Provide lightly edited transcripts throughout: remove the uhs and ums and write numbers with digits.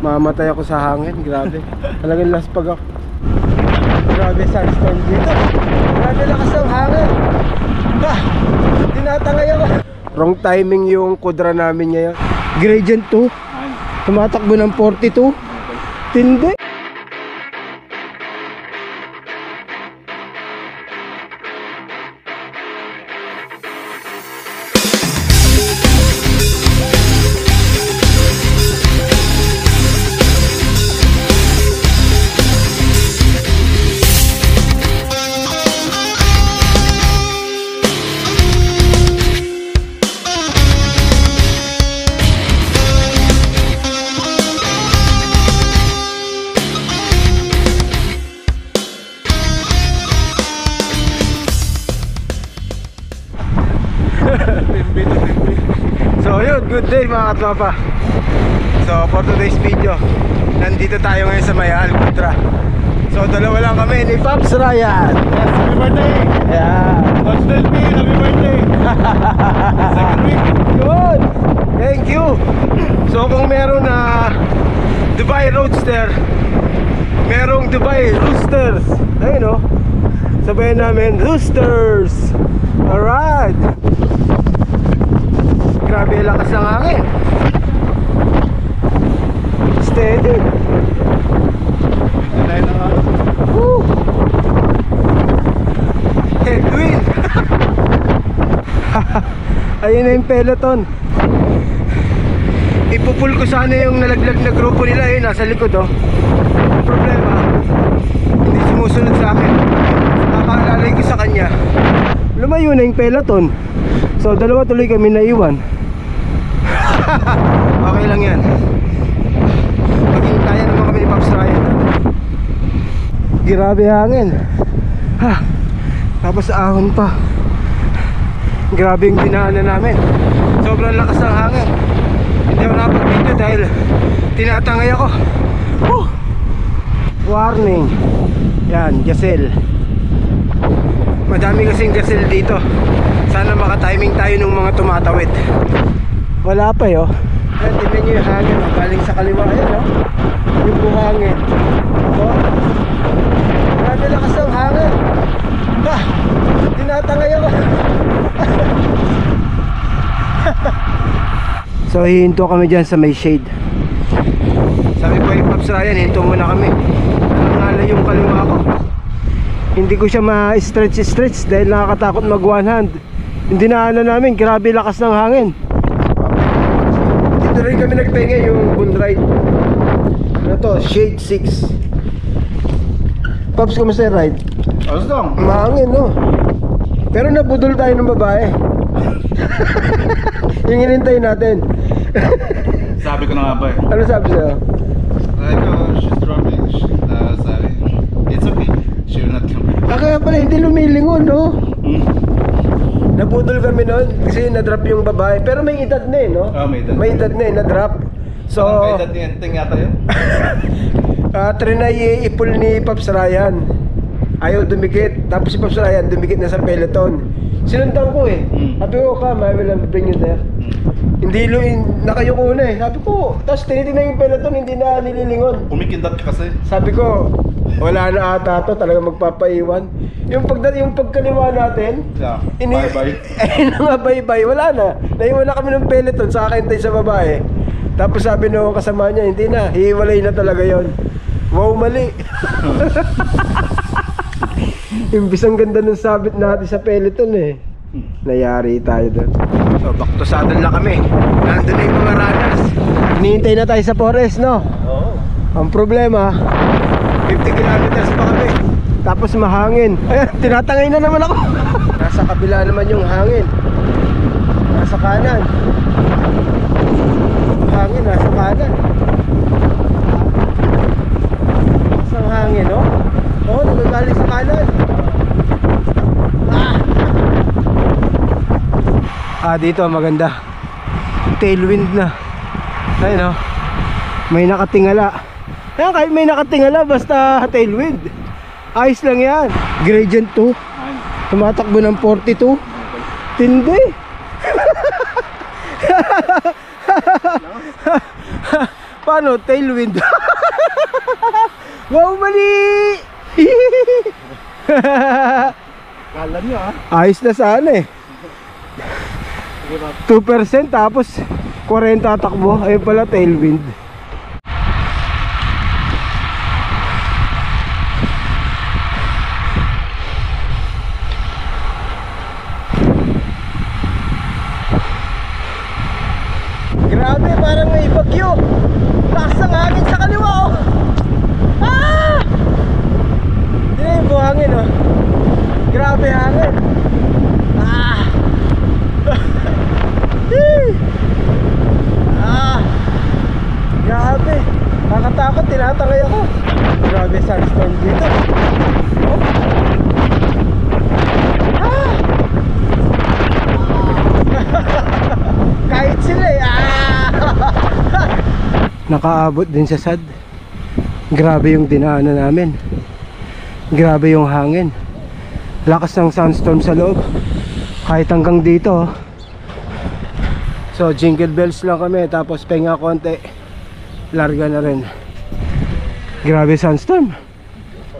Mamatay ako sa hangin, grabe. Talagang laspag ako. Grabe sandstorm dito. Grabe lakas ng hangin. Tinatangay ako. Wrong timing yung kudra namin ngayon. Gradient 2. Tumatakbo ng 42. Tindi. So yun, good day mga katwapa. So for today's video, nandito tayo ngayon sa may Alcudra. So dalawa lang kami ni Pops Ryan. Yes, happy birthday! Yeah. Coach Delphine, happy birthday! Second week. Good. Thank you. So kung meron na Dubai Roadster, merong Dubai Roosters. Ayun o. Sabayan namin Roosters. Alright. Grabe lakas ng hangin. Steady. Woo. Headwind. Ayun na yung peloton. Ipupul ko sana yung nalaglag na grupo nila. Ayun, nasa likod oh. Ang problema, hindi sumusunod sa akin. Nakaalalay ko sa kanya. Lumayo na yung peloton. So dalawa tuloy kami naiwan. Okay lang yan. Maghintayan naman kami ni Pops Ryan. Grabe hangin. Tapos ahon pa. Grabe yung dinaanan namin. Sobrang lakas ng hangin. Hindi ako nakapag-video dahil tinatangay ako. Warning. Yan, gazelle. Madami kasing gazelle dito. Sana maka-timing tayo ng mga tumatawid. Wala pa yo. Ayan, tignan nyo yung hangin oh. Galing sa kaliwa. Ayan oh. Yung buhangin oh. Grabe lakas ng hangin. Tinatangay ako. So hihinto kami dyan sa may shade. Sabi ko yung Pops Ryan, hinto muna kami. Nangalay yung kaliwa ko. Hindi ko siya ma-stretch dahil nakakatakot mag one hand. Hindi na namin, grabe lakas ng hangin. Dito rin kami nagpahinga yung bull ride. Ano to? Shade 6. Pops, kumusta yung ride? Ayos lang. Mahangin no. Pero nabudol tayo ng babae. Yung inintay natin. Sabi ko na nga ba eh. Ano sabi sa'yo? Sabi ko, she's dropping. Sabi, it's okay. She will not come. Kaya pala hindi lumilingon no? Nabudol kami noon kasi na-drop yung babae. Pero may edad na eh no? Oh, may edad. May edad na eh, na-drop. So, may edad ni Enteng yata yun? trinay ipul ni Pops Ryan. Ayaw dumikit. Tapos si Pops Ryan dumikit na sa peloton. Sinundan ko eh. Sabi ko, come, I will bring you there. Hindi nakayuko na eh. Sabi ko, tapos tinitingnan yung peloton, hindi na nililingon. Kumikindat ka kasi. Sabi ko, wala na ata to, talaga magpapaiwan. Yung pagkaliwa natin, Yeah, bye-bye. Eh na nga, bye-bye, wala na. Naiwan na kami ng peloton sa akin tayo sa babae. Tapos sabi nung kasama niya, hindi na, hiwalay na talaga yon. Wow, mali. Imbis ang ganda ng sabit natin sa peloton eh. Nayari tayo doon. So back to saddle na kami. Nandun na yung mga runners. Hinihintay na tayo sa forest no? Oo. Ang problema, 50 kilometers pa kami. Tapos mahangin. Ayan, tinatangay na naman ako. Nasa kabila naman yung hangin. Nasa kanan. Hangin, nasa kanan. Nasa hangin no? Oo, nagagaling sa kanan. Dito maganda. Tailwind na. Ayun oh. May nakatingala. Ayan, kahit may nakatingala basta tailwind. Ayos lang yan. Gradient 2. Tumatakbo ng 42. Tindi. Paano? Tailwind. Wow, mali! Kala nyo Ayos na sana eh. 2% tapos 40 takbo. Ayun pala, tailwind. Grabe, parang may bagyo. Lakas ng hangin sa kaliwa oh. Ah! Hindi na yung buhangin oh. Grabe hangin. Ah! Ah! Grabe. Nakatakot, tinatangay ako. Grabe sandstorm dito. Oh. Ah! Kahit sila eh. Nakaabot din sa sad. Grabe yung dinaanan namin. Grabe yung hangin. Lakas ng sandstorm sa loob. Kahit hanggang dito. So jingle bells lang kami. Tapos pahinga konti. Larga na rin. Grabe sandstorm.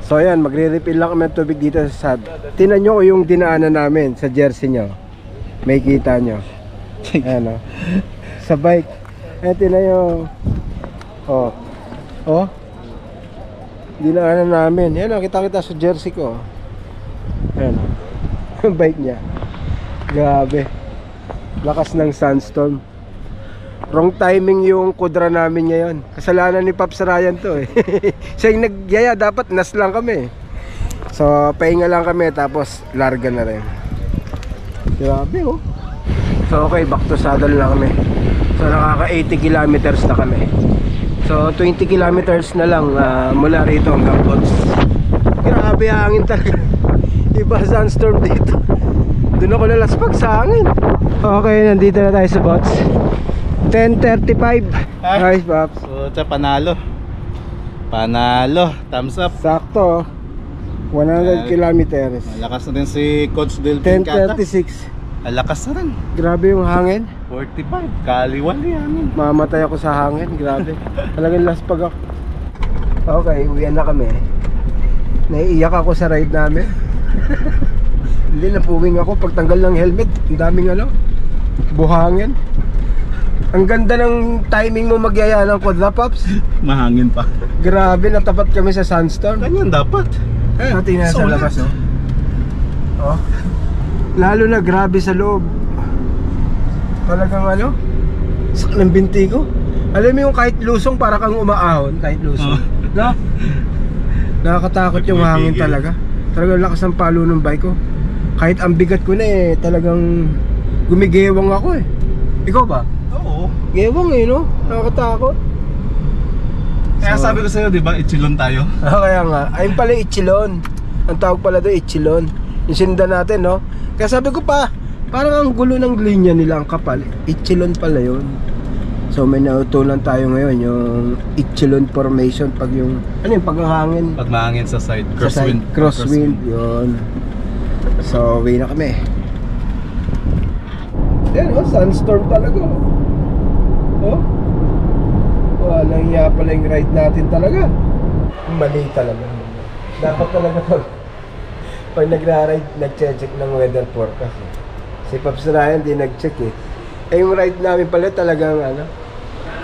So ayan, magre-refill lang kami ng tubig dito sa sad. Tingnan nyo yung dinaanan namin sa jersey nyo. May kita nyo. Ayan o. Sa bike. Ayan, tingnan nyo. Oh. Oh. Dinaanan namin. Yan o, kita-kita sa jersey ko. Ayan o. Yung bike niya. Grabe. Lakas ng sandstorm. Wrong timing yung kudra namin ngayon. Kasalanan ni Pops Ryan to eh. Siya yung nagyaya, dapat nas lang kami. So, pahinga lang kami tapos larga na rin. Grabe oh. So okay, back to saddle na kami. So nakaka 80 kilometers na kami. So 20 kilometers na lang mula rito hanggang Bots. Grabe hangin talaga. Iba sandstorm dito. Doon ako nalaspag sa hangin. Okay, nandito na tayo sa Bots. 10:35. Nice, Pops. So, panalo. Panalo. Thumbs up. Sakto. 100 kilometers. Malakas na din si Coach Delphin Kata. 10:36. Malakas na rin. Grabe yung hangin. 45. Kaliwan yan. Mamatay ako sa hangin. Grabe. Talagang laspag ako. Okay, uwian na kami. Naiiyak ako sa ride namin. Hindi, napuwing ako pagtanggal ng helmet. Ang daming buhangin. Ang ganda ng timing mo magyaya ng quadra, Pops. Mahangin pa. Grabe, natapat kami sa sandstorm. Ganyan dapat. Tingnan sa labas oh. Oh. Lalo na grabe sa loob. Talagang sak ng binti ko. Alam mo yung kahit lusong para kang umaahon. Kahit lusong no? Nakakatakot yung hangin talaga. Talagang lakas ng palo ng bike ko. Kahit ang bigat ko na eh, talagang gumigewang ako eh. Ikaw ba? Oo. Gewang eh no? Nakakatakot. Kaya sabi ko sa'yo, diba, ichilon tayo? Kaya nga, ayun pala ichilon. Ang tawag pala doon ichilon. Yung sinda natin no? Kaya sabi ko pa, parang ang gulo ng linya nila, ang kapal. Ichilon pala yun. So may nautunan tayo ngayon, yung ichilon formation. Pag yung, pag ang hangin. Pag mahangin sa side, crosswind. Crosswind, yun. So uwi na kami. Yan sandstorm talaga. Oh, walang iya pala yung ride natin talaga. Mali talaga. Dapat talaga pag nagra-ride, nag-check ng weather forecast eh. Si Pops Ryan di nag-check eh. Eh yung ride namin pala talagang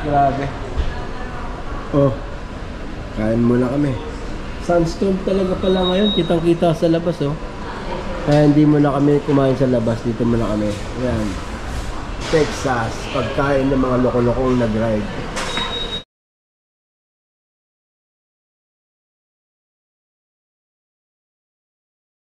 grabe. Oh, kain muna kami. Sandstorm talaga pala ngayon, kitang kita sa labas oh. Kaya hindi muna kami kumain sa labas, dito muna kami. Ayan, Texas, pagkain ng mga loko-lokong nag-ride.